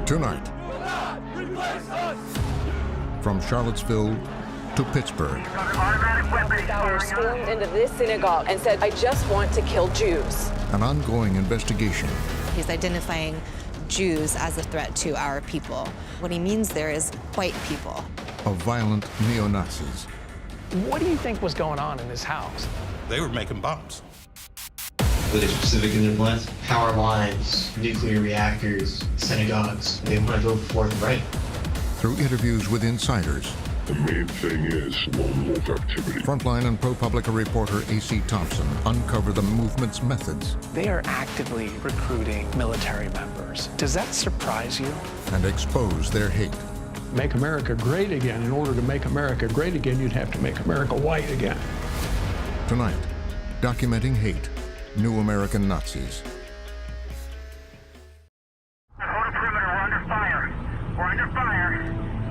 Tonight, from Charlottesville to Pittsburgh. Bauer stormed into this synagogue and said, "I just want to kill Jews." An ongoing investigation. He's identifying Jews as a threat to our people. What he means there is white people. Of violent neo-Nazis. What do you think was going on in this house? They were making bombs. Were they specific in their plans? Power lines, nuclear reactors, synagogues. They want to go forth and right. Through interviews with insiders. The main thing is lone wolf activity. Frontline and ProPublica reporter A.C. Thompson uncover the movement's methods. They are actively recruiting military members. Does that surprise you? And expose their hate. Make America great again. In order to make America great again, you'd have to make America white again. Tonight, documenting hate. New American Nazis. Hold the perimeter, we're under fire. We're under fire.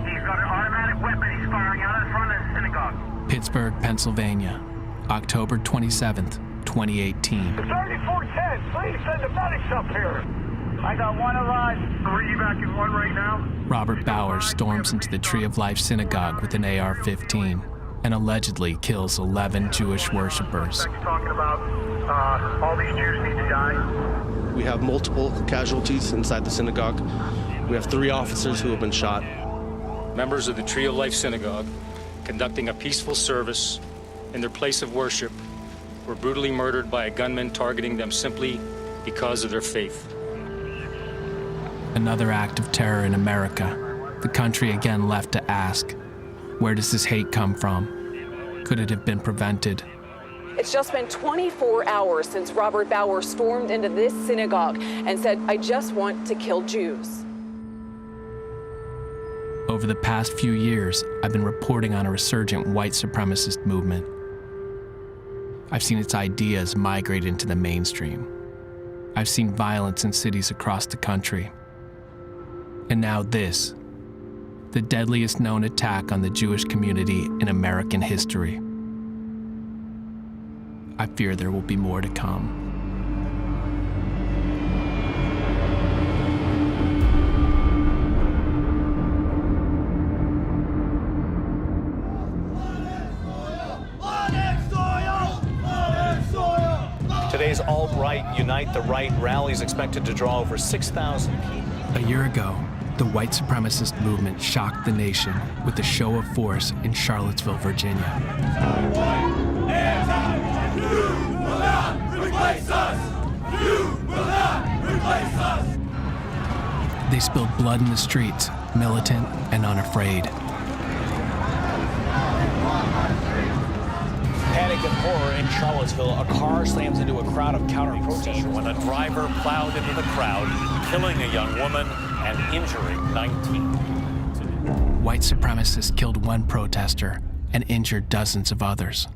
He's got an automatic weapon. He's firing out in front of the synagogue. Pittsburgh, Pennsylvania, October 27th, 2018. 3410, please send the medics up here. I got one alive. We're evacuating one right now. Robert Bauer storms into the Tree of Life synagogue with an AR-15 and allegedly kills 11 Jewish worshippers. Talking about all these Jews need to die. We have multiple casualties inside the synagogue. We have 3 officers who have been shot. Members of the Tree of Life Synagogue, conducting a peaceful service in their place of worship, were brutally murdered by a gunman targeting them simply because of their faith. Another act of terror in America. The country again left to ask, where does this hate come from? Could it have been prevented? It's just been 24 hours since Robert Bauer stormed into this synagogue and said, "I just want to kill Jews." Over the past few years, I've been reporting on a resurgent white supremacist movement. I've seen its ideas migrate into the mainstream. I've seen violence in cities across the country. And now this, the deadliest known attack on the Jewish community in American history. I fear there will be more to come. Today's Alt-Right Unite the Right rally is expected to draw over 6,000 people. A year ago, the white supremacist movement shocked the nation with a show of force in Charlottesville, Virginia. You will not replace us! You will not replace us! They spilled blood in the streets, militant and unafraid. Panic and horror in Charlottesville. A car slams into a crowd of counter-protesters when a driver plowed into the crowd, killing a young woman and injuring 19. White supremacists killed 1 protester and injured dozens of others.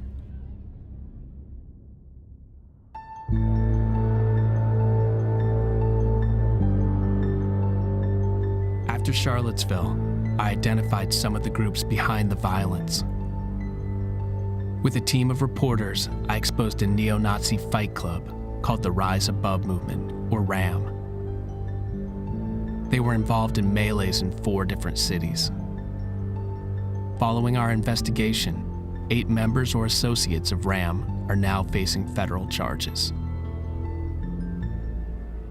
After Charlottesville, I identified some of the groups behind the violence. With a team of reporters, I exposed a neo-Nazi fight club called the Rise Above Movement, or RAM. They were involved in melees in 4 different cities. Following our investigation, 8 members or associates of RAM are now facing federal charges.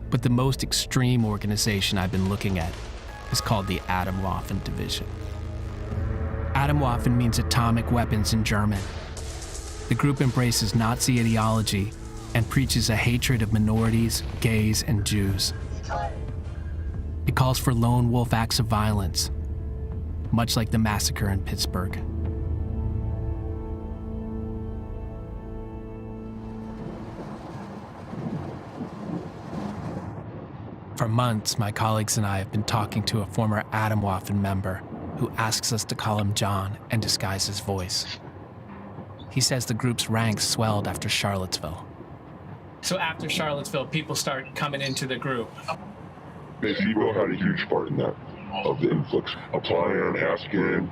But the most extreme organization I've been looking at is called the Atomwaffen Division. Atomwaffen means atomic weapons in German. The group embraces Nazi ideology and preaches a hatred of minorities, gays, and Jews. It calls for lone wolf acts of violence, much like the massacre in Pittsburgh. For months, my colleagues and I have been talking to a former Atomwaffen member who asks us to call him John and disguise his voice. He says the group's ranks swelled after Charlottesville. So after Charlottesville, people start coming into the group. People had a huge part in that, of the influx. Applying and asking,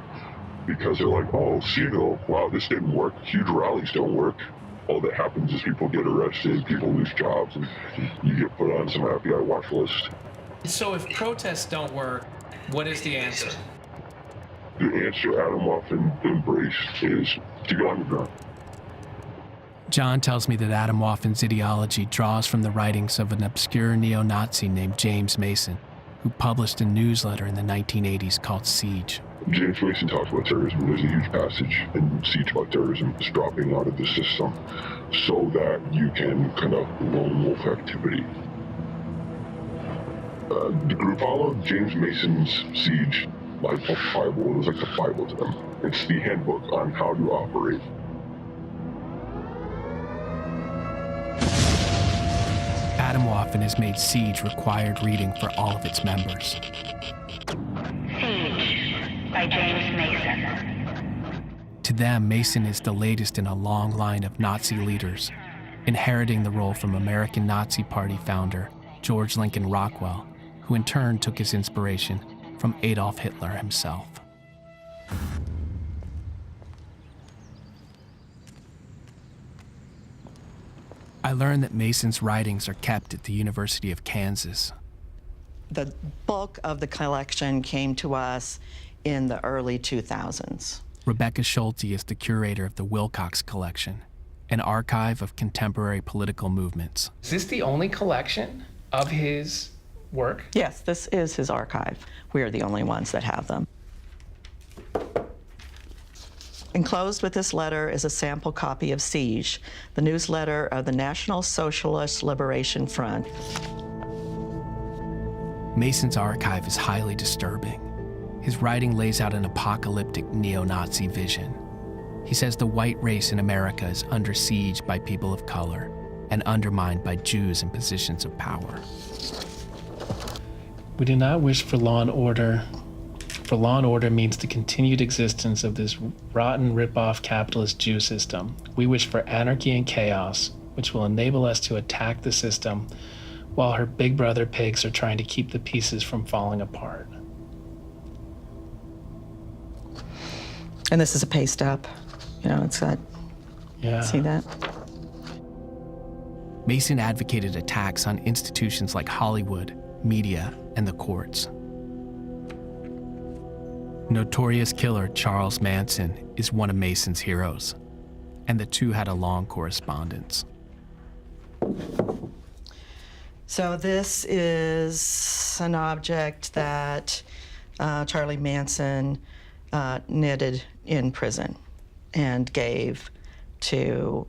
because they're like, oh, Seagull, wow, this didn't work. Huge rallies don't work. All that happens is people get arrested, people lose jobs, and you get put on some FBI watch list. So if protests don't work, what is the answer? The answer Adam often embraced is to go underground. John tells me that Adam Woffin's ideology draws from the writings of an obscure neo-Nazi named James Mason, who published a newsletter in the 1980s called Siege. James Mason talks about terrorism. There's a huge passage in Siege about terrorism. It's dropping out of the system so that you can conduct lone wolf activity. The group followed James Mason's Siege like a Bible. It was like the Bible to them. It's the handbook on how to operate. Adam Woffin has made Siege required reading for all of its members. Siege by James Mason. To them, Mason is the latest in a long line of Nazi leaders, inheriting the role from American Nazi Party founder George Lincoln Rockwell, who in turn took his inspiration from Adolf Hitler himself. I learned that Mason's writings are kept at the University of Kansas. The bulk of the collection came to us in the early 2000s. Rebecca Schulte is the curator of the Wilcox Collection, an archive of contemporary political movements. Is this the only collection of his work? Yes, this is his archive. We are the only ones that have them. Enclosed with this letter is a sample copy of Siege, the newsletter of the National Socialist Liberation Front. Mason's archive is highly disturbing. His writing lays out an apocalyptic neo-Nazi vision. He says the white race in America is under siege by people of color and undermined by Jews in positions of power. We do not wish for law and order. For law and order means the continued existence of this rotten rip-off capitalist Jew system. We wish for anarchy and chaos, which will enable us to attack the system while her big brother pigs are trying to keep the pieces from falling apart. And this is a paste up. You know, it's got, yeah. See that? Mason advocated attacks on institutions like Hollywood, media, and the courts. Notorious killer Charles Manson is one of Mason's heroes, and the two had a long correspondence. So this is an object that Charlie Manson knitted in prison and gave to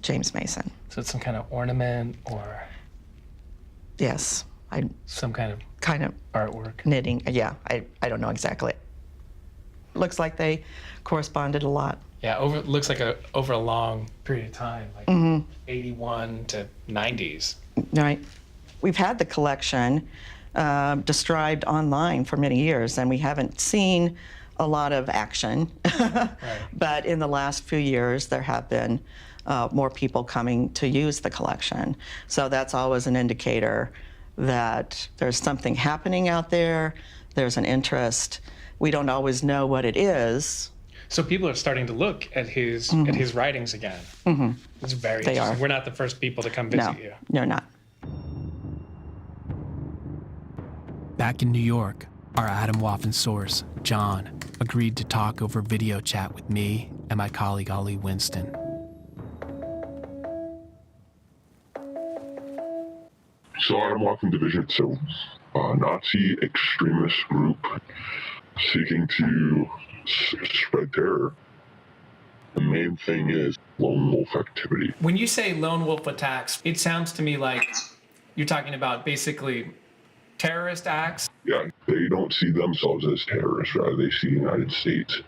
James Mason. So it's some kind of ornament or? Yes. Some kind of artwork. Knitting, yeah, I don't know exactly. Looks like they corresponded a lot. Yeah, looks like over a long period of time, like 81 to 90s. Right. We've had the collection described online for many years, and we haven't seen a lot of action. Right. But in the last few years, there have been more people coming to use the collection. So that's always an indicator that there's something happening out there, there's an interest. We don't always know what it is. So people are starting to look at his writings again. It's very They interesting. are. We're not the first people to come visit you. No, you're not. Back in New York, our Adam Woffin source, John, agreed to talk over video chat with me and my colleague Ollie Winston. So Adam Woffin Division, so a Nazi extremist group seeking to spread terror. The main thing is lone wolf activity. When you say lone wolf attacks, it sounds to me like you're talking about basically terrorist acts. Yeah, they don't see themselves as terrorists, rather they see the United States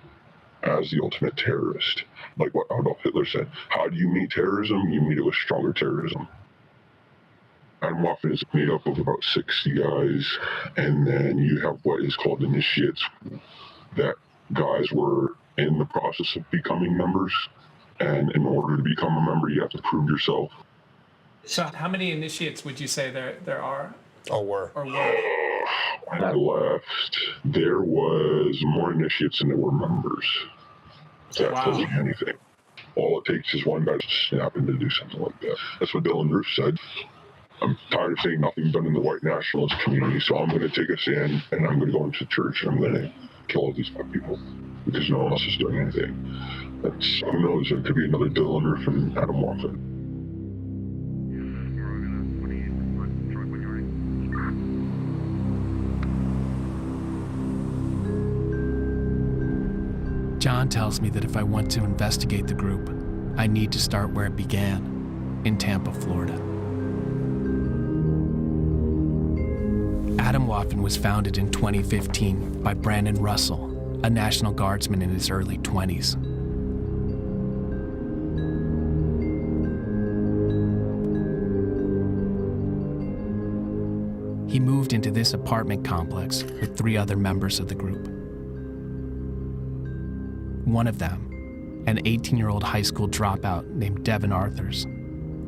as the ultimate terrorist. Like what Adolf Hitler said, how do you meet terrorism? You meet it with stronger terrorism. Adam Woffin is made up of about 60 guys, and then you have what is called initiates. That guys were in the process of becoming members, and in order to become a member, you have to prove yourself. So how many initiates would you say there are? Or were? Or were? When I left, there was more initiates than there were members. That tells you anything. All it takes is one guy to snap in to do something like that. That's what Dylan Roof said. I'm tired of seeing nothing done in the white nationalist community, so I'm going to take a stand, and I'm going to go into church, and I'm going to kill all these black people because no one else is doing anything. That's, who knows, there could be another Dylan or from Adam Waffen. John tells me that if I want to investigate the group, I need to start where it began, in Tampa, Florida. Adam Waffen was founded in 2015 by Brandon Russell, a National Guardsman in his early 20s. He moved into this apartment complex with 3 other members of the group. One of them, an 18-year-old high school dropout named Devin Arthurs,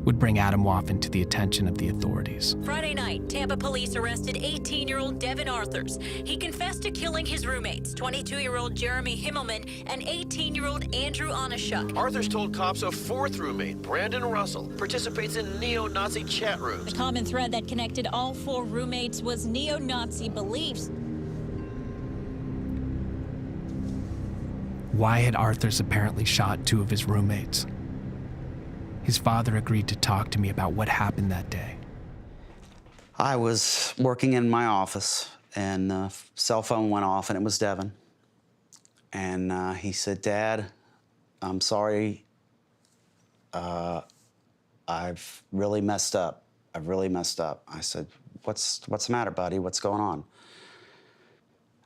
would bring Adam Waffen to the attention of the authorities. Friday night, Tampa police arrested 18-year-old Devin Arthurs. He confessed to killing his roommates, 22-year-old Jeremy Himmelman and 18-year-old Andrew Onishuk. Arthurs told cops a 4th roommate, Brandon Russell, participates in neo-Nazi chat rooms. The common thread that connected all 4 roommates was neo-Nazi beliefs. Why had Arthurs apparently shot 2 of his roommates? His father agreed to talk to me about what happened that day. I was working in my office, and the cell phone went off, and it was Devin. And he said, "Dad, I'm sorry. I've really messed up. I've really messed up." I said, what's the matter, buddy? What's going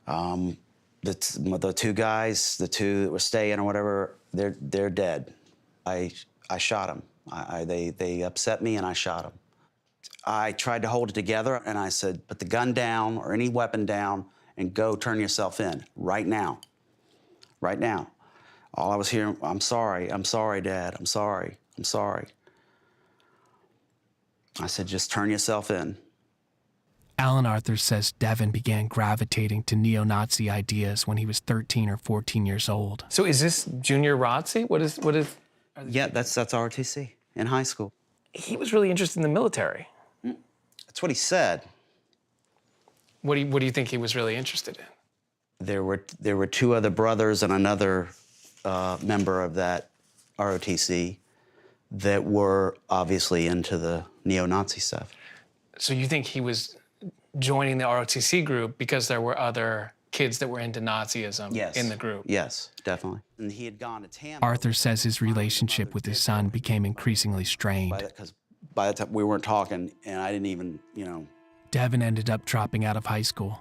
on? The 2 guys, the 2 that were staying or whatever, they're dead. I shot him. They upset me, and I shot him. I tried to hold it together, and I said, put the gun down or any weapon down and go turn yourself in right now. Right now. All I was hearing, I'm sorry, Dad, I'm sorry. I said, just turn yourself in. Alan Arthurs says Devin began gravitating to neo-Nazi ideas when he was 13 or 14 years old. So is this junior ROTC? What is? Yeah, that's ROTC in high school. He was really interested in the military. That's what he said. What do you think he was really interested in? There were 2 other brothers and another member of that ROTC that were obviously into the neo-Nazi stuff. So you think he was joining the ROTC group because there were other kids that were into Nazism in the group? Yes, definitely. And he had gone to Tampa. Arthur says his relationship with his son became increasingly strained. Because by the time we weren't talking, and I didn't even, Devin ended up dropping out of high school.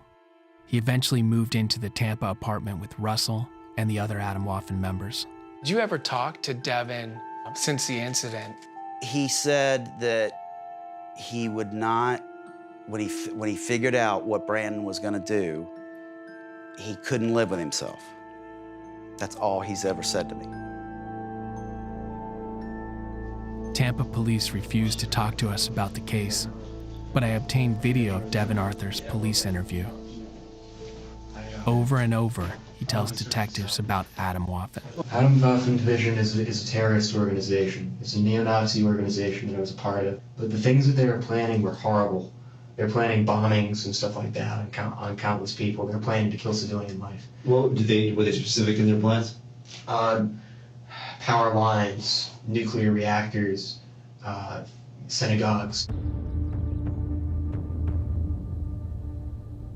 He eventually moved into the Tampa apartment with Russell and the other Adam Waffen members. Did you ever talk to Devin since the incident? He said that he would not, when he figured out what Brandon was going to do, he couldn't live with himself. That's all he's ever said to me. Tampa police refused to talk to us about the case, but I obtained video of Devin Arthurs' police interview. Over and over, he tells detectives about Adam Waffen. Adam Waffen Division is a terrorist organization. It's a neo-Nazi organization that I was a part of. But the things that they were planning were horrible. They're planning bombings and stuff like that on countless people. They're planning to kill civilian life. Well, were they specific in their plans? Power lines, nuclear reactors, synagogues.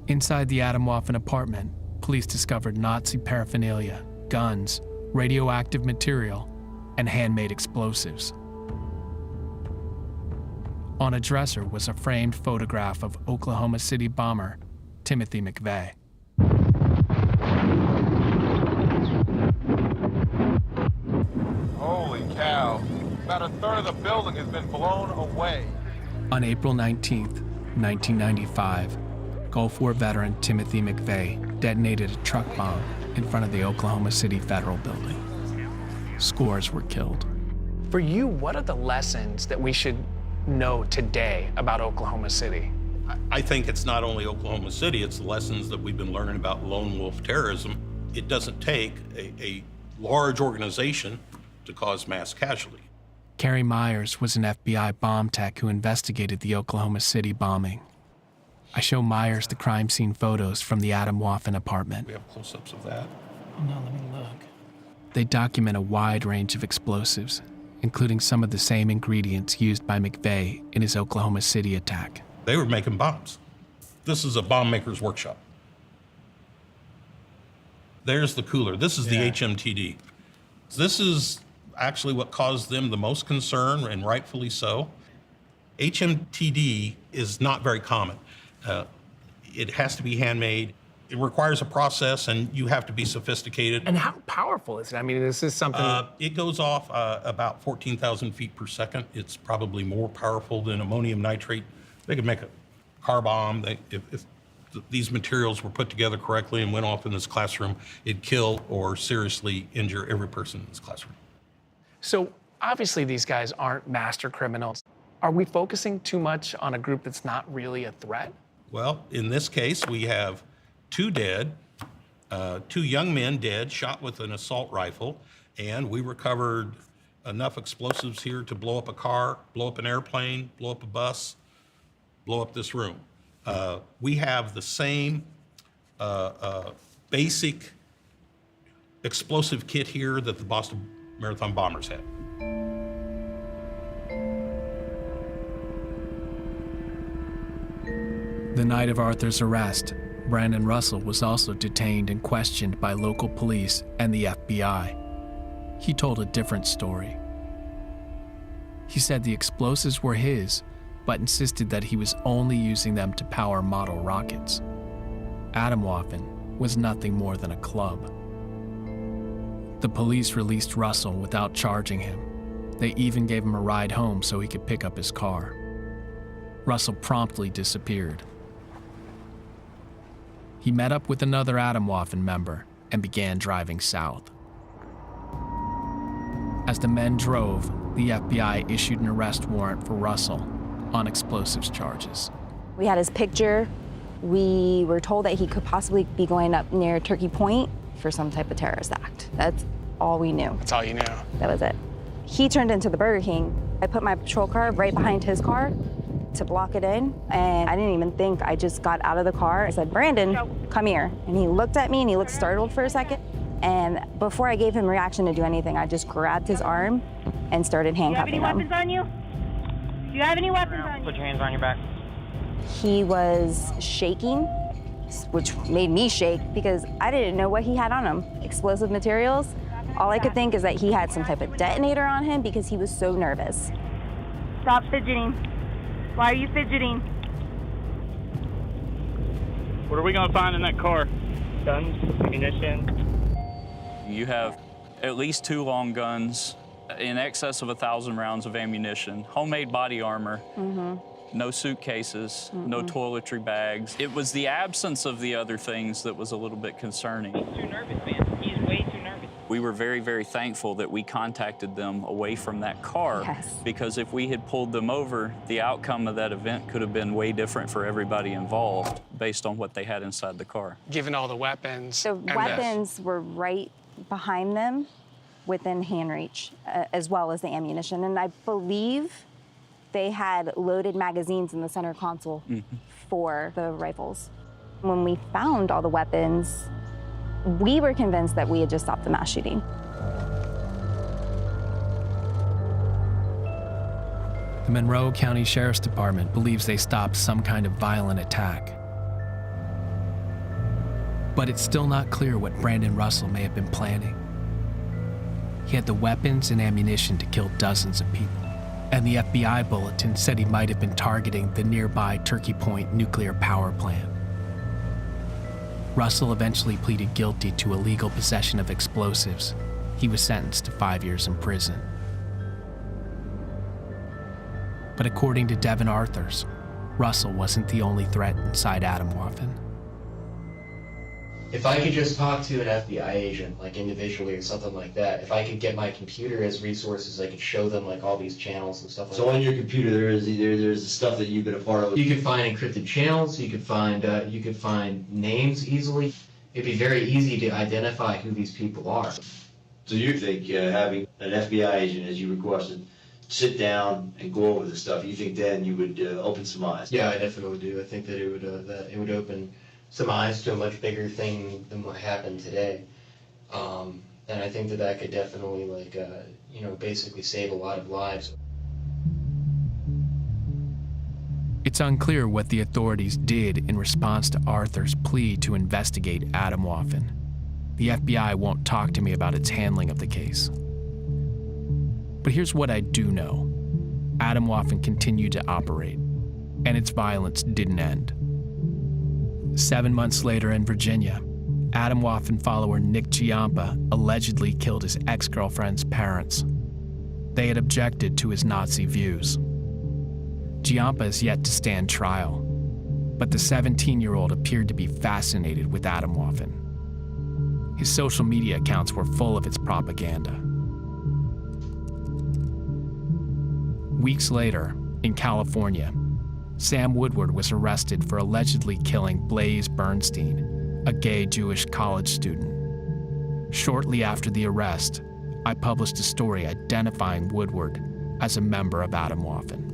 Inside the Adam Waffen apartment, police discovered Nazi paraphernalia, guns, radioactive material, and handmade explosives. On a dresser was a framed photograph of Oklahoma City bomber Timothy McVeigh. Holy cow. About a third of the building has been blown away. On April 19th, 1995, Gulf War veteran Timothy McVeigh detonated a truck bomb in front of the Oklahoma City Federal Building. Scores were killed. For you, what are the lessons that we should know today about Oklahoma City? I think it's not only Oklahoma City, it's the lessons that we've been learning about lone wolf terrorism. It doesn't take a large organization to cause mass casualty. Carrie Myers was an FBI bomb tech who investigated the Oklahoma City bombing. I show Myers the crime scene photos from the Adam Waffen apartment. We have close-ups of that. Oh no, let me look. They document a wide range of explosives, including some of the same ingredients used by McVeigh in his Oklahoma City attack. They were making bombs. This is a bomb maker's workshop. There's the cooler. This is the HMTD. This is actually what caused them the most concern, and rightfully so. HMTD is not very common. It has to be handmade. It requires a process, and you have to be sophisticated. And how powerful is it? I mean, this is something... It goes off about 14,000 feet per second. It's probably more powerful than ammonium nitrate. They could make a car bomb. If these materials were put together correctly and went off in this classroom, it'd kill or seriously injure every person in this classroom. So obviously these guys aren't master criminals. Are we focusing too much on a group that's not really a threat? Well, in this case, we have 2 dead, 2 young men dead, shot with an assault rifle, and we recovered enough explosives here to blow up a car, blow up an airplane, blow up a bus, blow up this room. We have the same basic explosive kit here that the Boston Marathon bombers had. The night of Arthur's arrest, Brandon Russell was also detained and questioned by local police and the FBI. He told a different story. He said the explosives were his, but insisted that he was only using them to power model rockets. Adam Waffen was nothing more than a club. The police released Russell without charging him. They even gave him a ride home so he could pick up his car. Russell promptly disappeared. He met up with another Adam Waffen member and began driving south. As the men drove, the FBI issued an arrest warrant for Russell on explosives charges. We had his picture. We were told that he could possibly be going up near Turkey Point for some type of terrorist act. That's all we knew. That's all you knew? That was it. He turned into the Burger King. I put my patrol car right behind his car to block it in, and I didn't even think. I just got out of the car. I said, "Brandon, come here." And he looked at me and he looked startled for a second. And before I gave him reaction to do anything, I just grabbed his arm and started handcuffing him. Do you have any weapons on you? Do you have any weapons on you? Put your hands on your back. He was shaking, which made me shake because I didn't know what he had on him. Explosive materials. All I could think is that he had some type of detonator on him because he was so nervous. Stop fidgeting. Why are you fidgeting? What are we gonna find in that car? Guns, ammunition. You have at least 2 long guns, in excess of 1,000 rounds of ammunition, homemade body armor, no suitcases, no toiletry bags. It was the absence of the other things that was a little bit concerning. He's too nervous, man. He's way too nervous. We were very, very thankful that we contacted them away from that car, because if we had pulled them over, the outcome of that event could have been way different for everybody involved based on what they had inside the car. Given all the weapons. The weapons were right behind them within hand reach, as well as the ammunition. And I believe they had loaded magazines in the center console for the rifles. When we found all the weapons, we were convinced that we had just stopped the mass shooting. The Monroe County Sheriff's Department believes they stopped some kind of violent attack. But it's still not clear what Brandon Russell may have been planning. He had the weapons and ammunition to kill dozens of people, and the FBI bulletin said he might have been targeting the nearby Turkey Point nuclear power plant. Russell eventually pleaded guilty to illegal possession of explosives. He was sentenced to 5 years in prison. But according to Devin Arthurs, Russell wasn't the only threat inside Adam Waffen. If I could just talk to an FBI agent, like individually or something like that, if I could get my computer as resources, I could show them like all these channels and stuff like that. So on your computer, there's the stuff that you've been a part of. You could find encrypted channels. You could find names easily. It'd be very easy to identify who these people are. So you think having an FBI agent, as you requested, sit down and go over this stuff, you think then you would open some eyes? Yeah, I definitely do. I think that it would open some eyes to a much bigger thing than what happened today. And I think that could definitely, like, basically save a lot of lives. It's unclear what the authorities did in response to Arthur's plea to investigate Adam Waffen. The FBI won't talk to me about its handling of the case. But here's what I do know. Adam Waffen continued to operate, and its violence didn't end. 7 months later in Virginia, Adam Waffen follower Nick Giampa allegedly killed his ex-girlfriend's parents. They had objected to his Nazi views. Giampa is yet to stand trial, but the 17-year-old appeared to be fascinated with Adam Waffen. His social media accounts were full of its propaganda. Weeks later, in California, Sam Woodward was arrested for allegedly killing Blaze Bernstein, a gay Jewish college student. Shortly after the arrest, I published a story identifying Woodward as a member of Adam Waffen.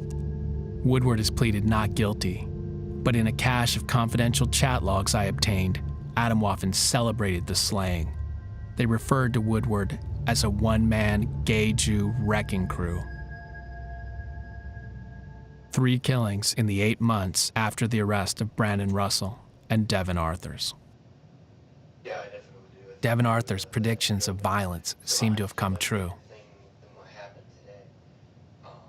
Woodward has pleaded not guilty, but in a cache of confidential chat logs I obtained, Adam Waffen celebrated the slaying. They referred to Woodward as a one-man gay Jew wrecking crew. 3 killings in the 8 months after the arrest of Brandon Russell and Devin Arthurs. Devin Arthurs' predictions of violence seem to have come true.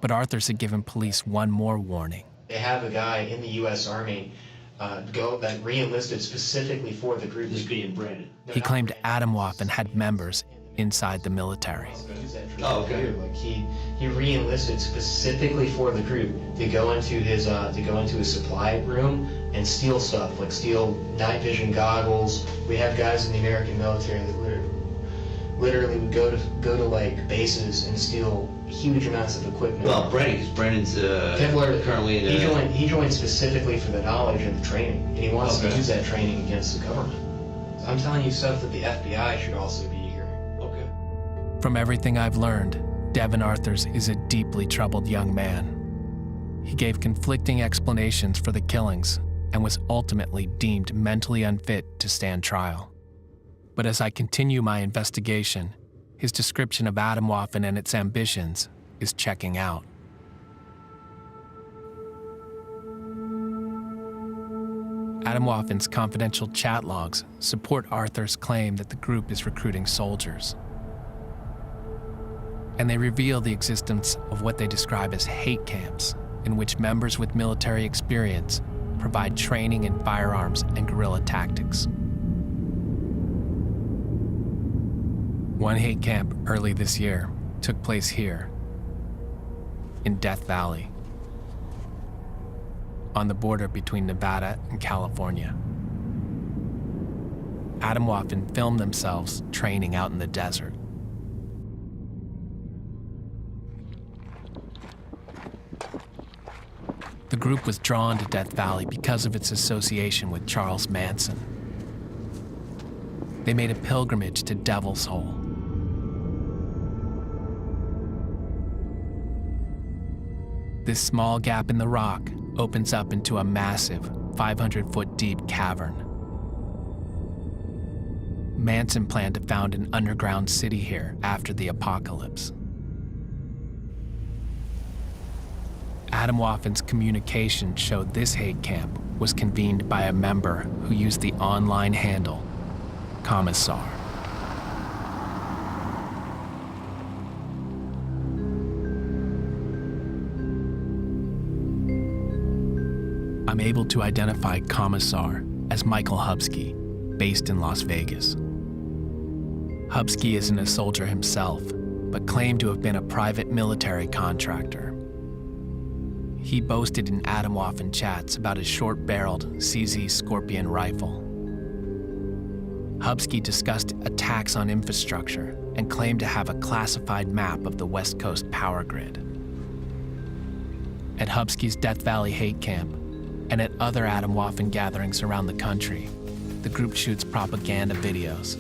But Arthurs had given police one more warning. They have a guy in the U.S. Army that re-enlisted specifically for the group. This being Brandon. He claimed Adam Waffen had members inside the military. Oh, okay. Like he re-enlisted specifically for the group to go into his supply room and steal stuff, like steal night vision goggles. We have guys in the American military that literally would go to like bases and steal huge amounts of equipment. Well, Brandon's currently in he joined specifically for the knowledge and the training, and he wants to use that training against the government. I'm telling you stuff that the FBI should also be here. Okay. From everything I've learned, Devin Arthurs is a deeply troubled young man. He gave conflicting explanations for the killings and was ultimately deemed mentally unfit to stand trial. But as I continue my investigation, his description of Adam Waffen and its ambitions is checking out. Adam Waffen's confidential chat logs support Arthur's claim that the group is recruiting soldiers. And they reveal the existence of what they describe as hate camps, in which members with military experience provide training in firearms and guerrilla tactics. One hate camp early this year took place here, in Death Valley, on the border between Nevada and California. Adam Waffen filmed themselves training out in the desert. The group was drawn to Death Valley because of its association with Charles Manson. They made a pilgrimage to Devil's Hole. This small gap in the rock opens up into a massive 500-foot deep cavern. Manson planned to found an underground city here after the apocalypse. Adam Waffen's communication showed this hate camp was convened by a member who used the online handle Commissar. I'm able to identify Commissar as Michael Hubsky, based in Las Vegas. Hubsky isn't a soldier himself, but claimed to have been a private military contractor. He boasted in Adam Waffen chats about his short-barreled CZ Scorpion rifle. Hubsky discussed attacks on infrastructure and claimed to have a classified map of the West Coast power grid. At Hubsky's Death Valley hate camp, and at other Adam Waffen gatherings around the country, the group shoots propaganda videos.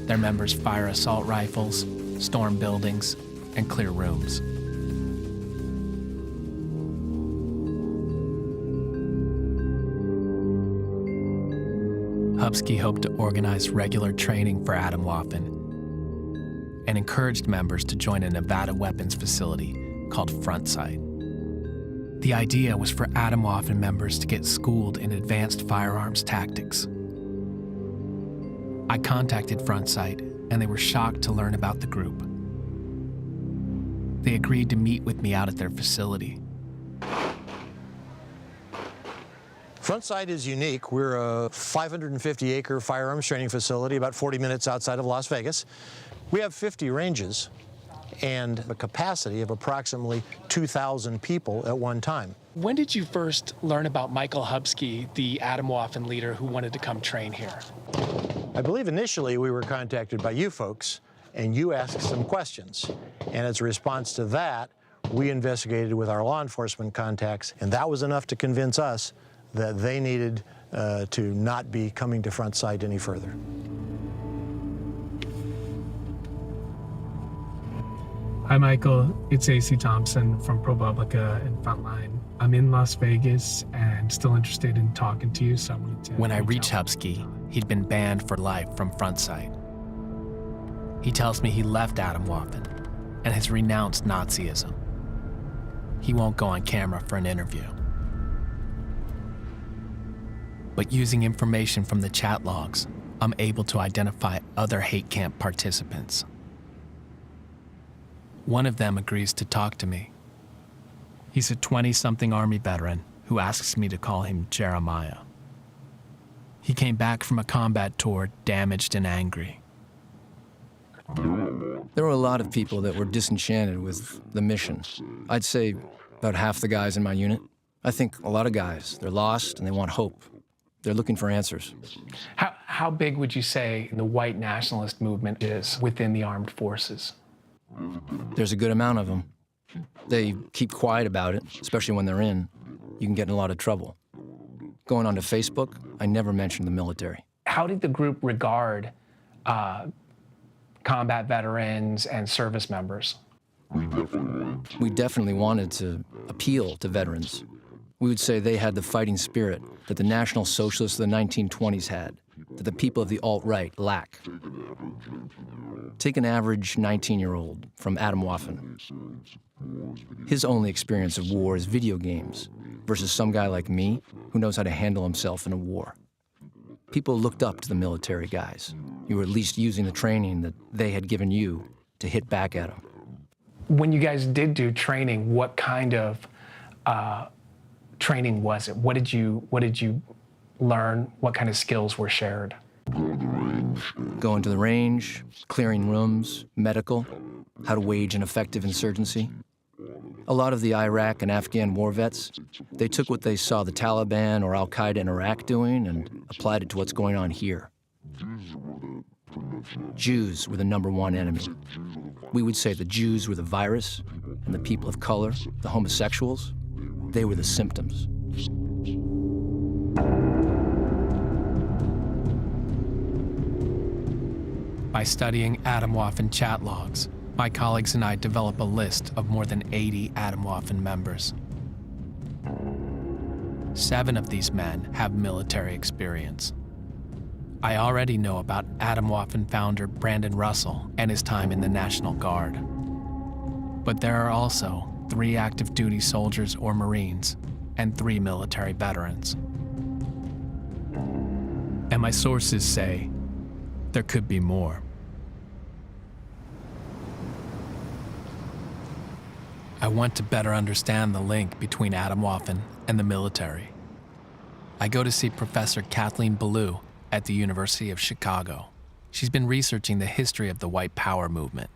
Their members fire assault rifles, storm buildings, and clear rooms. Hupsky hoped to organize regular training for Atomwaffen and encouraged members to join a Nevada weapons facility called Front Sight. The idea was for Atomwaffen members to get schooled in advanced firearms tactics. I contacted Front Sight, and they were shocked to learn about the group. They agreed to meet with me out at their facility. Front Sight is unique. We're a 550-acre firearms training facility about 40 minutes outside of Las Vegas. We have 50 ranges and a capacity of approximately 2,000 people at one time. When did you first learn about Michael Hupsky, the Atomwaffen leader who wanted to come train here? I believe initially we were contacted by you folks, and you asked some questions. And as a response to that, we investigated with our law enforcement contacts, and that was enough to convince us that they needed to not be coming to Front Sight any further. Hi, Michael. It's AC Thompson from ProPublica and Frontline. I'm in Las Vegas and still interested in talking to you, so I wanted to... When I reached Hupsky, he'd been banned for life from Front Sight. He tells me he left Atomwaffen and has renounced Nazism. He won't go on camera for an interview. But using information from the chat logs, I'm able to identify other hate camp participants. One of them agrees to talk to me. He's a 20-something Army veteran who asks me to call him Jeremiah. He came back from a combat tour damaged and angry. There were a lot of people that were disenchanted with the mission. I'd say about half the guys in my unit. I think a lot of guys, they're lost and they want hope. They're looking for answers. How big would you say the white nationalist movement is within the armed forces? There's a good amount of them. They keep quiet about it, especially when they're in. You can get in a lot of trouble. Going onto Facebook, I never mentioned the military. How did the group regard combat veterans and service members? We definitely wanted to appeal to veterans. We would say they had the fighting spirit that the National Socialists of the 1920s had, that the people of the alt-right lack. Take an average 19-year-old from Atomwaffen. His only experience of war is video games versus some guy like me who knows how to handle himself in a war. People looked up to the military guys. You were at least using the training that they had given you to hit back at them. When you guys did do training, what kind of training was it? What did you learn? What kind of skills were shared? Going to the range, clearing rooms, medical, how to wage an effective insurgency. A lot of the Iraq and Afghan war vets, they took what they saw the Taliban or Al-Qaeda in Iraq doing and applied it to what's going on here. Jews were the #1 enemy. We would say the Jews were the virus, and the people of color, the homosexuals, they were the symptoms. By studying Atomwaffen chat logs, my colleagues and I develop a list of more than 80 Atomwaffen members. 7 of these men have military experience. I already know about Atomwaffen founder Brandon Russell and his time in the National Guard. But there are also 3 active duty soldiers or Marines and 3 military veterans. And my sources say there could be more. I want to better understand the link between Atomwaffen and the military. I go to see Professor Kathleen Ballou at the University of Chicago. She's been researching the history of the white power movement.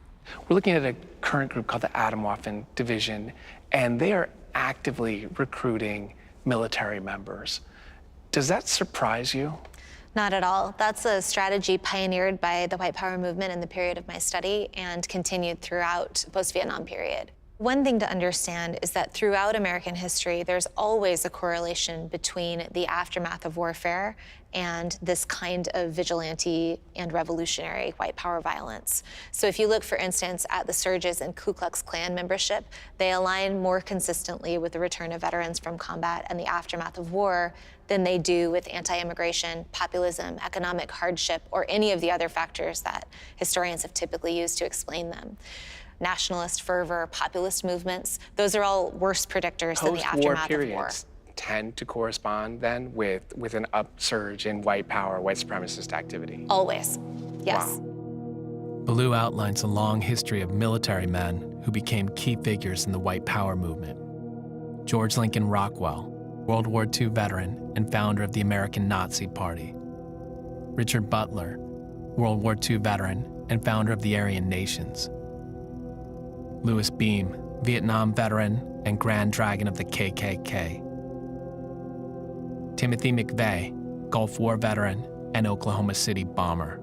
We're looking at a current group called the Atomwaffen Division, and they are actively recruiting military members. Does that surprise you? Not at all. That's a strategy pioneered by the white power movement in the period of my study and continued throughout the post-Vietnam period. One thing to understand is that throughout American history, there's always a correlation between the aftermath of warfare and this kind of vigilante and revolutionary white power violence. So if you look, for instance, at the surges in Ku Klux Klan membership, they align more consistently with the return of veterans from combat and the aftermath of war than they do with anti-immigration, populism, economic hardship, or any of the other factors that historians have typically used to explain them. Nationalist fervor, populist movements, those are all worse predictors than the aftermath of war. Tend to correspond then with an upsurge in white power, white supremacist activity? Always, yes. Wow. Ballou outlines a long history of military men who became key figures in the white power movement. George Lincoln Rockwell, World War II veteran and founder of the American Nazi Party. Richard Butler, World War II veteran and founder of the Aryan Nations. Louis Beam, Vietnam veteran and Grand Dragon of the KKK. Timothy McVeigh, Gulf War veteran and Oklahoma City bomber.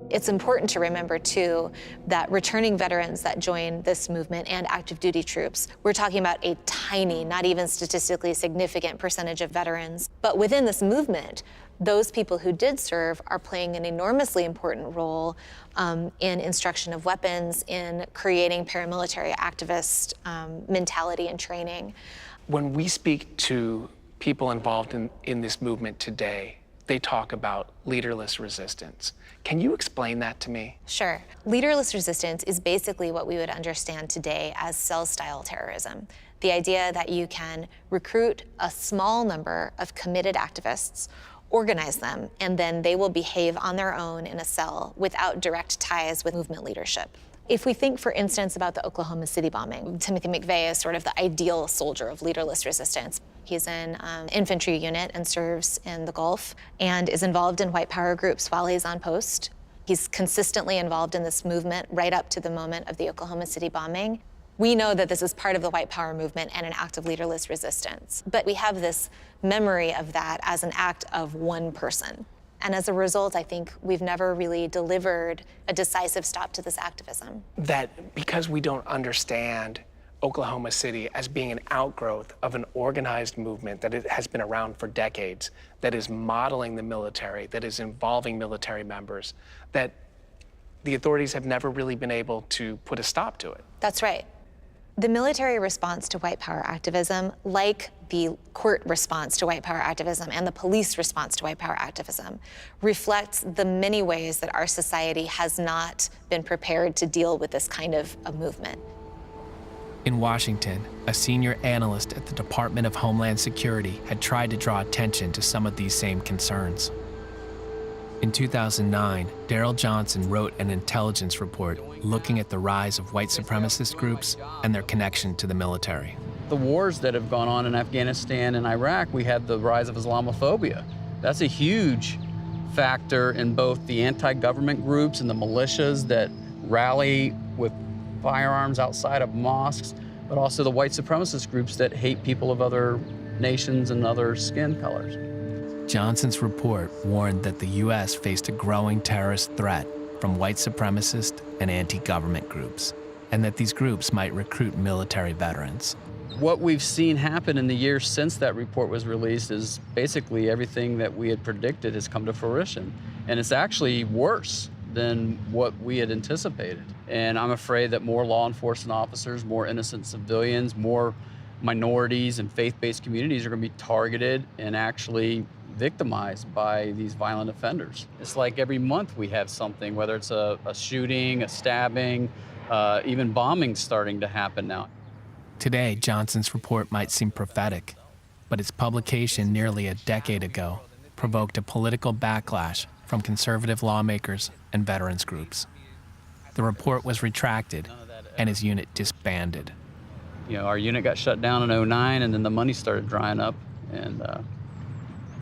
It's important to remember, too, that returning veterans that join this movement and active duty troops, we're talking about a tiny, not even statistically significant percentage of veterans. But within this movement, those people who did serve are playing an enormously important role in instruction of weapons, in creating paramilitary activist mentality and training. When we speak to people involved in this movement today, they talk about leaderless resistance. Can you explain that to me? Sure. Leaderless resistance is basically what we would understand today as cell-style terrorism. The idea that you can recruit a small number of committed activists, organize them, and then they will behave on their own in a cell without direct ties with movement leadership. If we think, for instance, about the Oklahoma City bombing, Timothy McVeigh is sort of the ideal soldier of leaderless resistance. He's in an infantry unit and serves in the Gulf and is involved in white power groups while he's on post. He's consistently involved in this movement right up to the moment of the Oklahoma City bombing. We know that this is part of the white power movement and an act of leaderless resistance, but we have this memory of that as an act of one person. And as a result, I think we've never really delivered a decisive stop to this activism. That because we don't understand Oklahoma City as being an outgrowth of an organized movement that has been around for decades, that is modeling the military, that is involving military members, that the authorities have never really been able to put a stop to it. That's right. The military response to white power activism, like the court response to white power activism and the police response to white power activism, reflects the many ways that our society has not been prepared to deal with this kind of a movement. In Washington, a senior analyst at the Department of Homeland Security had tried to draw attention to some of these same concerns. In 2009, Daryl Johnson wrote an intelligence report looking at the rise of white supremacist groups and their connection to the military. The wars that have gone on in Afghanistan and Iraq, we had the rise of Islamophobia. That's a huge factor in both the anti-government groups and the militias that rally with firearms outside of mosques, but also the white supremacist groups that hate people of other nations and other skin colors. Johnson's report warned that the U.S. faced a growing terrorist threat from white supremacist and anti-government groups, and that these groups might recruit military veterans. What we've seen happen in the years since that report was released is basically everything that we had predicted has come to fruition. And it's actually worse than what we had anticipated. And I'm afraid that more law enforcement officers, more innocent civilians, more minorities and faith-based communities are going to be targeted and actually victimized by these violent offenders. It's like every month we have something, whether it's a shooting, a stabbing, even bombing starting to happen now. Today, Johnson's report might seem prophetic, but its publication nearly a decade ago provoked a political backlash from conservative lawmakers and veterans groups. The report was retracted and his unit disbanded. You know, our unit got shut down in 2009 and then the money started drying up, and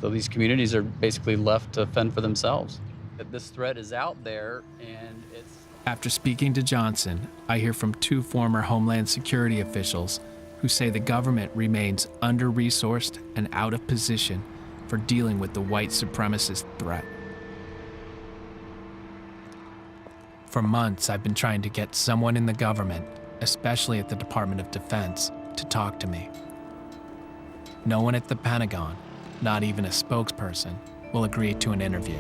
so these communities are basically left to fend for themselves. This threat is out there, and it's... After speaking to Johnson, I hear from two former Homeland Security officials who say the government remains under-resourced and out of position for dealing with the white supremacist threat. For months, I've been trying to get someone in the government especially at the Department of Defense, to talk to me. No one at the Pentagon, not even a spokesperson, will agree to an interview.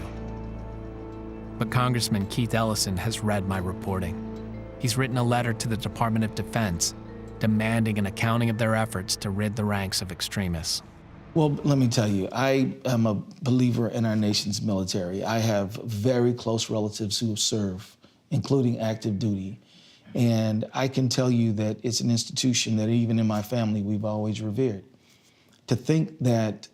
But Congressman Keith Ellison has read my reporting. He's written a letter to the Department of Defense demanding an accounting of their efforts to rid the ranks of extremists. Well, let me tell you, I am a believer in our nation's military. I have very close relatives who serve, including active duty. And I can tell you that it's an institution that even in my family we've always revered. To think that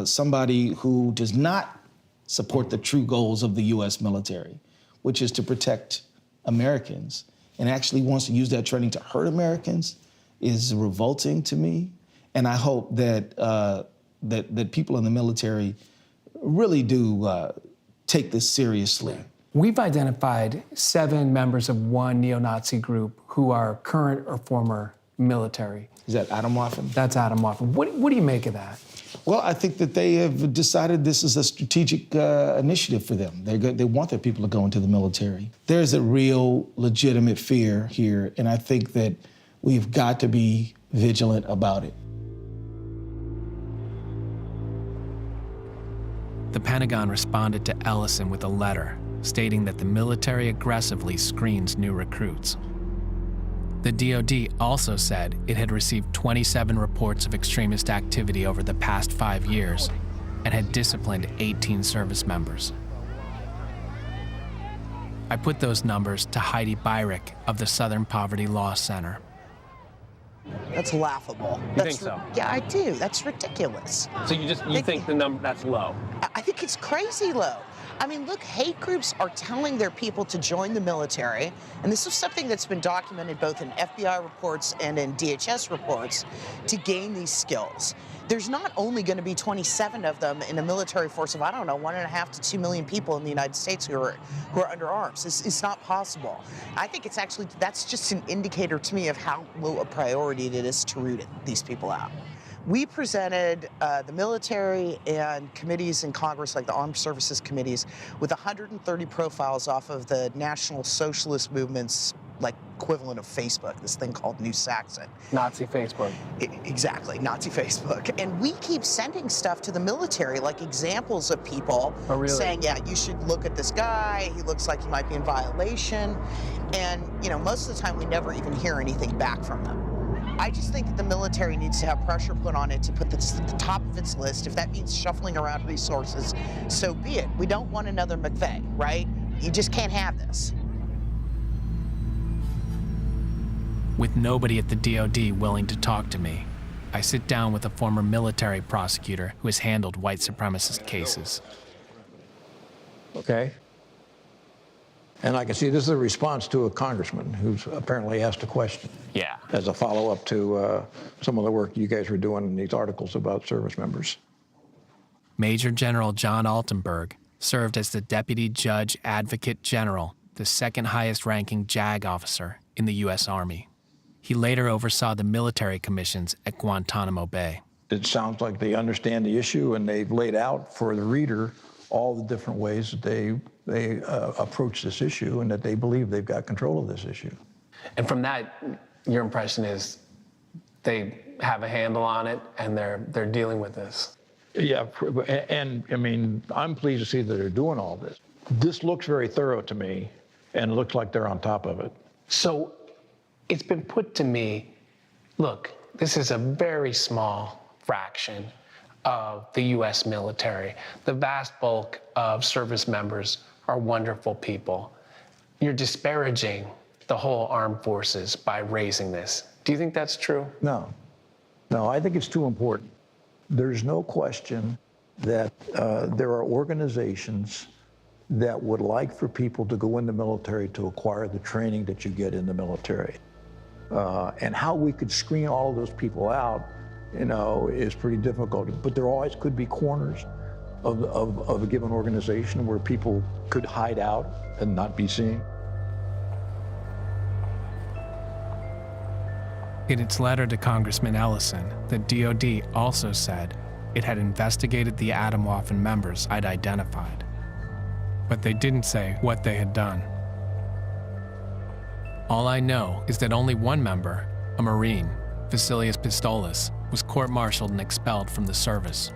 somebody who does not support the true goals of the U.S. military, which is to protect Americans, and actually wants to use that training to hurt Americans, is revolting to me. And I hope that that people in the military really do take this seriously. We've identified 7 members of one neo-Nazi group who are current or former military. Is that Atomwaffen? That's Atomwaffen. What do you make of that? Well, I think that they have decided this is a strategic initiative for them. They want their people to go into the military. There's a real legitimate fear here, and I think that we've got to be vigilant about it. The Pentagon responded to Ellison with a letter stating that the military aggressively screens new recruits. The DoD also said it had received 27 reports of extremist activity over the past 5 years and had disciplined 18 service members. I put those numbers to Heidi Byrick of the Southern Poverty Law Center. That's laughable. You think so? Yeah, I do. That's ridiculous. So you think the number that's low? I think it's crazy low. I mean, look, hate groups are telling their people to join the military, and this is something that's been documented both in FBI reports and in DHS reports, to gain these skills. There's not only going to be 27 of them in a military force of, I don't know, 1.5 to 2 million people in the United States who are under arms. It's not possible. I think it's actually, that's just an indicator to me of how low a priority it is to root these people out. We presented the military and committees in Congress, like the Armed Services Committees, with 130 profiles off of the National Socialist Movement's like equivalent of Facebook, this thing called New Saxon. Nazi Facebook. Exactly, Nazi Facebook. And we keep sending stuff to the military, like examples of people saying, yeah, you should look at this guy, he looks like he might be in violation. And, you know, most of the time we never even hear anything back from them. I just think that the military needs to have pressure put on it to put this at the top of its list. If that means shuffling around resources, so be it. We don't want another McVeigh, right? You just can't have this. With nobody at the DoD willing to talk to me, I sit down with a former military prosecutor who has handled white supremacist cases. Okay. And I can see this is a response to a congressman who's apparently asked a question. Yeah. As a follow-up to some of the work you guys were doing in these articles about service members. Major General John Altenberg served as the Deputy Judge Advocate General, the second highest ranking JAG officer in the U.S. Army. He later oversaw the military commissions at Guantanamo Bay. It sounds like they understand the issue and they've laid out for the reader all the different ways that they approach this issue and that they believe they've got control of this issue. And from that, your impression is they have a handle on it and they're dealing with this. Yeah, and I mean, I'm pleased to see that they're doing all this. This looks very thorough to me, and it looks like they're on top of it. So it's been put to me, look, this is a very small fraction of the U.S. military. The vast bulk of service members are wonderful people. You're disparaging the whole armed forces by raising this. Do you think that's true? No, I think it's too important. There's no question that there are organizations that would like for people to go in the military to acquire the training that you get in the military. And how we could screen all of those people out, you know, is pretty difficult. But there always could be corners of a given organization where people could hide out and not be seen. In its letter to Congressman Ellison, the DoD also said it had investigated the Atomwaffen members I'd identified. But they didn't say what they had done. All I know is that only one member, a Marine, Vasilius Pistolis, was court-martialed and expelled from the service.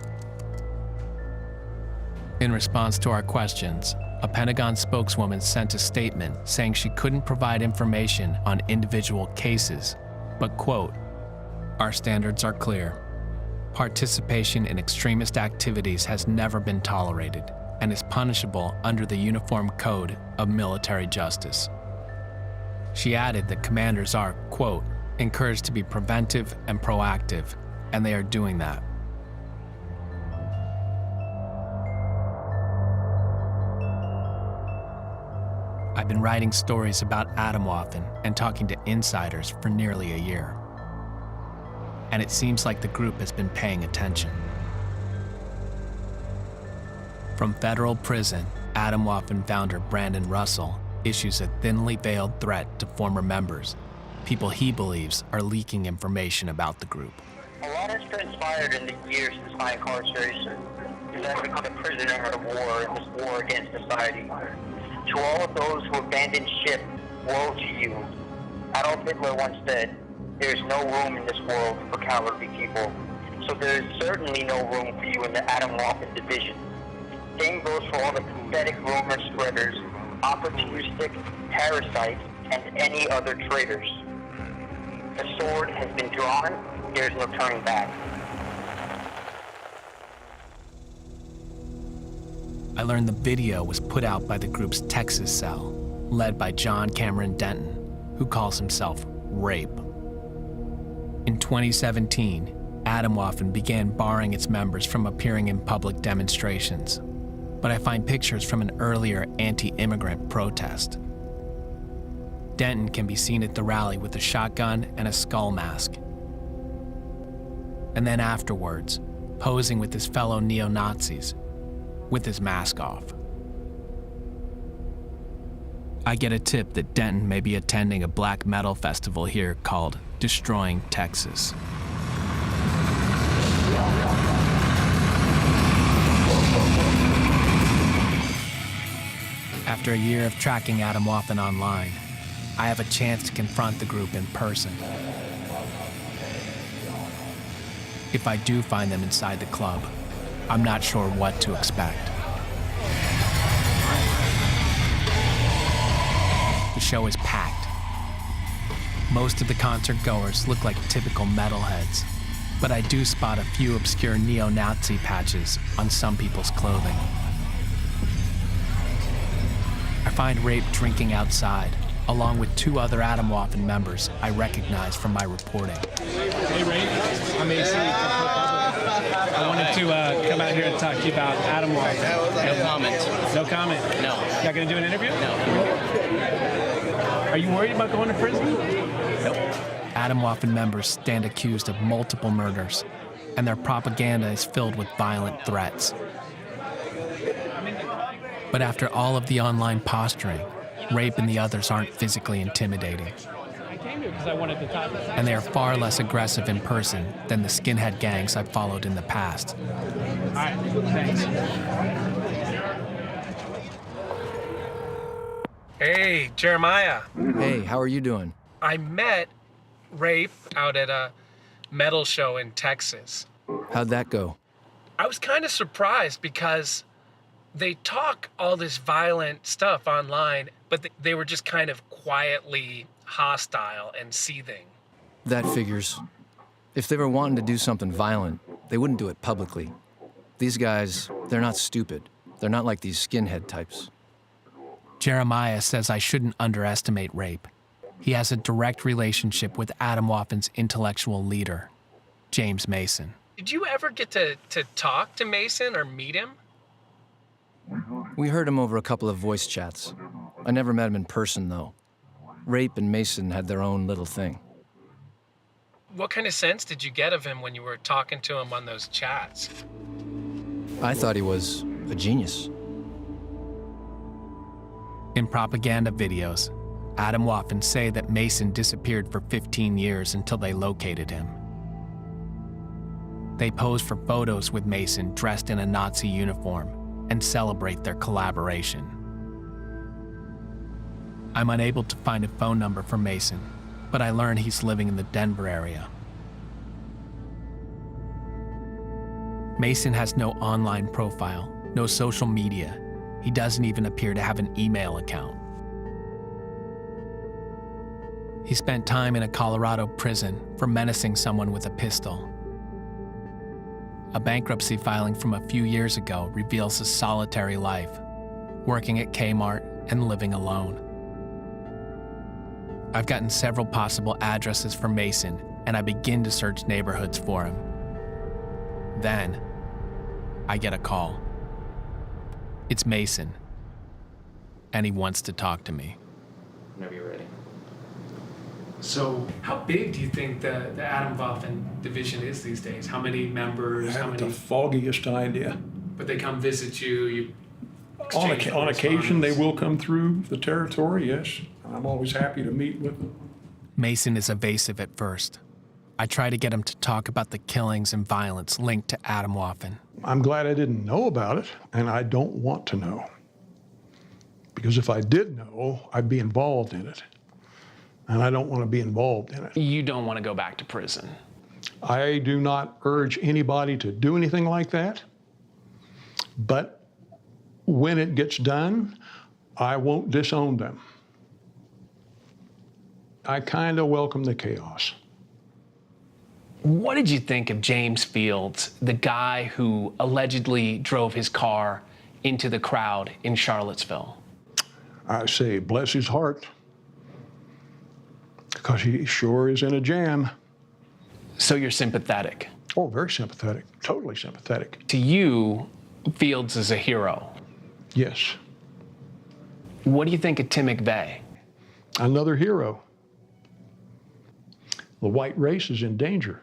In response to our questions, a Pentagon spokeswoman sent a statement saying she couldn't provide information on individual cases, but, quote, "Our standards are clear. Participation in extremist activities has never been tolerated and is punishable under the Uniform Code of Military Justice." She added that commanders are, quote, "encouraged to be preventive and proactive, and they are doing that." I've been writing stories about Atomwaffen and talking to insiders for nearly a year. And it seems like the group has been paying attention. From federal prison, Atomwaffen founder Brandon Russell issues a thinly veiled threat to former members, people he believes are leaking information about the group. A lot has transpired in the years since my incarceration, because I've become a prisoner of war in this war against society. To all of those who abandoned ship, woe to you. Adolf Hitler once said, "There is no room in this world for cowardly people." So there is certainly no room for you in the Atomwaffen division. Same goes for all the pathetic rumor spreaders, opportunistic parasites, and any other traitors. The sword has been drawn. There is no turning back. I learned the video was put out by the group's Texas cell, led by John Cameron Denton, who calls himself Rape. In 2017, Atomwaffen began barring its members from appearing in public demonstrations, but I find pictures from an earlier anti-immigrant protest. Denton can be seen at the rally with a shotgun and a skull mask. And then afterwards, posing with his fellow neo-Nazis, with his mask off. I get a tip that Denton may be attending a black metal festival here called Destroying Texas. After a year of tracking Atomwaffen online, I have a chance to confront the group in person. If I do find them inside the club, I'm not sure what to expect. The show is packed. Most of the concert goers look like typical metalheads, but I do spot a few obscure neo-Nazi patches on some people's clothing. I find Rape drinking outside, along with two other Atomwaffen members I recognize from my reporting. Hey, Rape. I'm AC. I wanted to come out here and talk to you about Atomwaffen. No comment. No comment? No. Not going to do an interview? No. Are you worried about going to prison? Nope. Atomwaffen members stand accused of multiple murders, and their propaganda is filled with violent threats. But after all of the online posturing, Rape and the others aren't physically intimidating. Because I wanted to talk. And they are far less aggressive in person than the skinhead gangs I've followed in the past. All right, thanks. Hey, Jeremiah. Hey, how are you doing? I met Rape out at a metal show in Texas. How'd that go? I was kind of surprised because they talk all this violent stuff online, but they were just kind of quietly hostile and seething. That figures. If they were wanting to do something violent, they wouldn't do it publicly. These guys, they're not stupid. They're not like these skinhead types. Jeremiah says I shouldn't underestimate Rape. He has a direct relationship with Atomwaffen's intellectual leader, James Mason. Did you ever get to talk to Mason or meet him? We heard him over a couple of voice chats. I never met him in person, though. Rape and Mason had their own little thing. What kind of sense did you get of him when you were talking to him on those chats? I thought he was a genius. In propaganda videos, Atomwaffen say that Mason disappeared for 15 years until they located him. They pose for photos with Mason dressed in a Nazi uniform and celebrate their collaboration. I'm unable to find a phone number for Mason, but I learn he's living in the Denver area. Mason has no online profile, no social media. He doesn't even appear to have an email account. He spent time in a Colorado prison for menacing someone with a pistol. A bankruptcy filing from a few years ago reveals a solitary life, working at Kmart and living alone. I've gotten several possible addresses for Mason, and I begin to search neighborhoods for him. Then, I get a call. It's Mason, and he wants to talk to me. Whenever you're ready. So, how big do you think the Atomwaffen division is these days? How many members? I haven't the foggiest idea. But they come visit you. On occasion, they will come through the territory, yes. I'm always happy to meet with them. Mason is evasive at first. I try to get him to talk about the killings and violence linked to Atomwaffen. I'm glad I didn't know about it, and I don't want to know. Because if I did know, I'd be involved in it. And I don't want to be involved in it. You don't want to go back to prison. I do not urge anybody to do anything like that. But when it gets done, I won't disown them. I kind of welcome the chaos. What did you think of James Fields, the guy who allegedly drove his car into the crowd in Charlottesville? I say, bless his heart, because he sure is in a jam. So you're sympathetic? Oh, very sympathetic, totally sympathetic. To you, Fields is a hero? Yes. What do you think of Tim McVeigh? Another hero. The white race is in danger.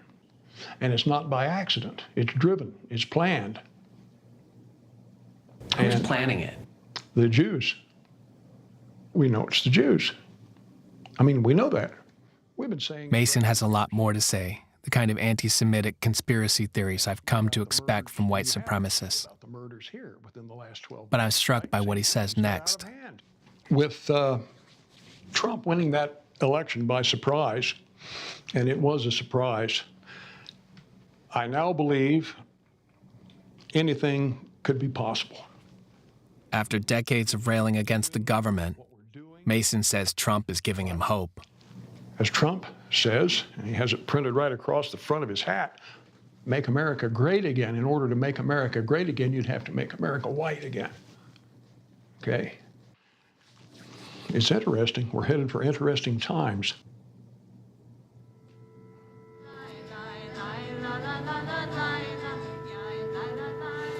And it's not by accident. It's driven. It's planned. Who's planning it? The Jews. We know it's the Jews. I mean, we know that. We've been saying... Mason has a lot more to say, the kind of anti-Semitic conspiracy theories I've come to expect from white supremacists. But I'm struck by what he says next. With Trump winning that election by surprise, and it was a surprise, I now believe anything could be possible. After decades of railing against the government, Mason says Trump is giving him hope. As Trump says, and he has it printed right across the front of his hat, make America great again. In order to make America great again, you'd have to make America white again. Okay? It's interesting. We're headed for interesting times.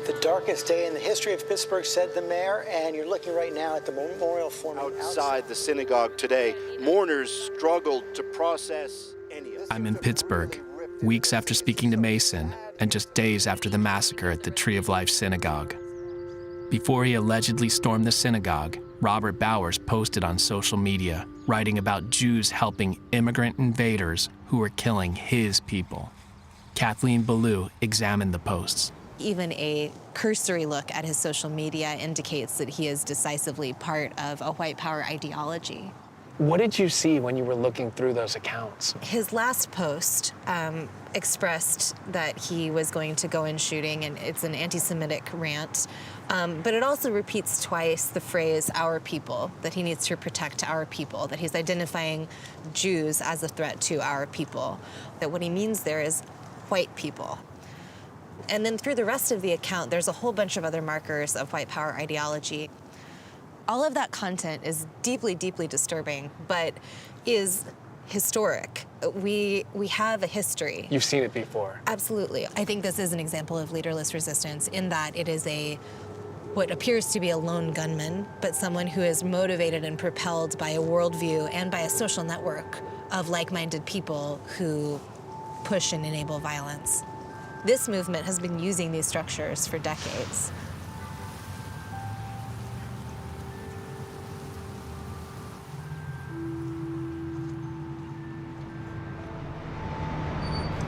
The darkest day in the history of Pittsburgh, said the mayor, and you're looking right now at the memorial form outside the synagogue today. Mourners struggled to process any of it. I'm in Pittsburgh, weeks after speaking to Mason, and just days after the massacre at the Tree of Life Synagogue. Before he allegedly stormed the synagogue, Robert Bowers posted on social media, writing about Jews helping immigrant invaders who were killing his people. Kathleen Ballou examined the posts. Even a cursory look at his social media indicates that he is decisively part of a white power ideology. What did you see when you were looking through those accounts? His last post expressed that he was going to go in shooting, and it's an anti-Semitic rant. But it also repeats twice the phrase, our people, that he needs to protect our people, that he's identifying Jews as a threat to our people, that what he means there is white people. And then through the rest of the account, there's a whole bunch of other markers of white power ideology. All of that content is deeply, deeply disturbing, but is historic. We have a history. You've seen it before. Absolutely. I think this is an example of leaderless resistance in that it is what appears to be a lone gunman, but someone who is motivated and propelled by a worldview and by a social network of like-minded people who push and enable violence. This movement has been using these structures for decades.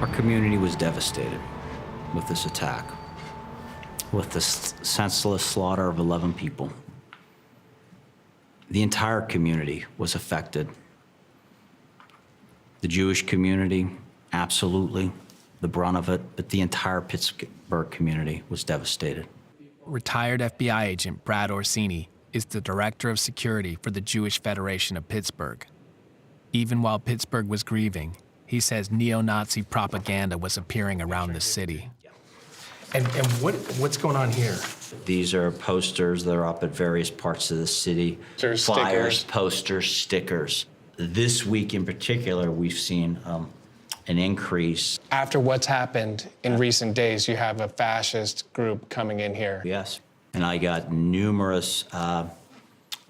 Our community was devastated with this attack, with this senseless slaughter of 11 people. The entire community was affected. The Jewish community, absolutely, the brunt of it, but the entire Pittsburgh community was devastated. Retired FBI agent Brad Orsini is the director of security for the Jewish Federation of Pittsburgh. Even while Pittsburgh was grieving, he says neo-Nazi propaganda was appearing around the city. And what's going on here? These are posters that are up at various parts of the city. There's flyers, stickers. posters, stickers. This week in particular, we've seen an increase. After what's happened in recent days, you have a fascist group coming in here. Yes. And I got numerous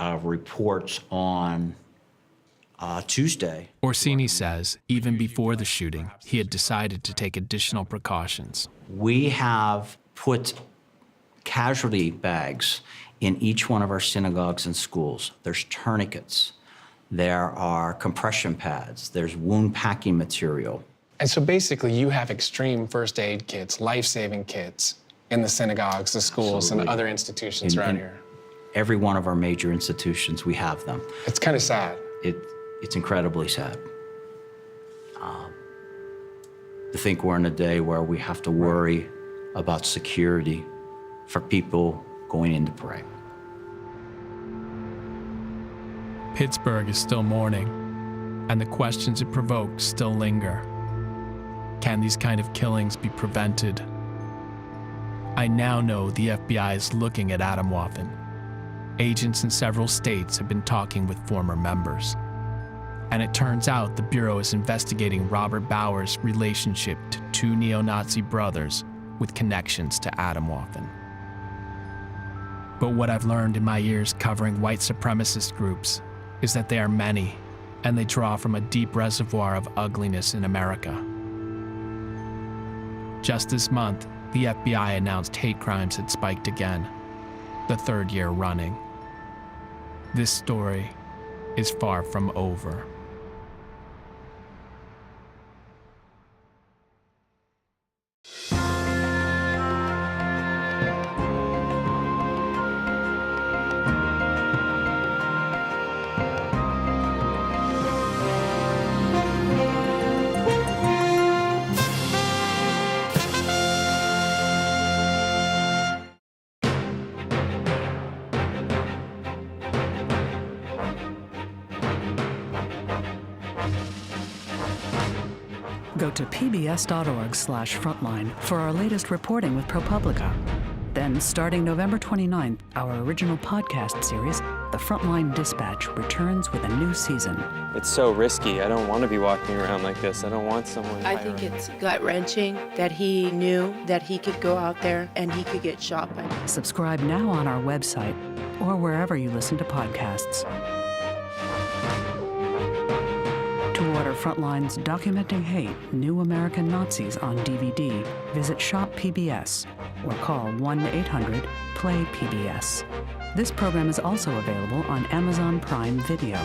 reports on Tuesday. Orsini says even before the shooting, he had decided to take additional precautions. We have put casualty bags in each one of our synagogues and schools. There's tourniquets. There are compression pads. There's wound packing material. And so basically you have extreme first aid kits, life-saving kits in the synagogues, the schools, Absolutely. and other institutions around here. Every one of our major institutions, we have them. It's kind of sad. It's incredibly sad. To think we're in a day where we have to worry about security for people going in to pray. Pittsburgh is still mourning, and the questions it provoked still linger. Can these kind of killings be prevented? I now know the FBI is looking at Atomwaffen. Agents in several states have been talking with former members. And it turns out the Bureau is investigating Robert Bauer's relationship to two neo-Nazi brothers with connections to Atomwaffen. But what I've learned in my years covering white supremacist groups is that they are many, and they draw from a deep reservoir of ugliness in America. Just this month, the FBI announced hate crimes had spiked again, the third year running. This story is far from over. Go to pbs.org/frontline for our latest reporting with ProPublica. Then, starting November 29th, our original podcast series, The Frontline Dispatch, returns with a new season. It's so risky. I don't want to be walking around like this. I don't want someone. I think it's gut-wrenching that he knew that he could go out there and he could get shot by me. Subscribe now on our website or wherever you listen to podcasts. To order Frontline's Documenting Hate, New American Nazis on DVD, visit Shop PBS or call 1-800-PLAY-PBS. This program is also available on Amazon Prime Video.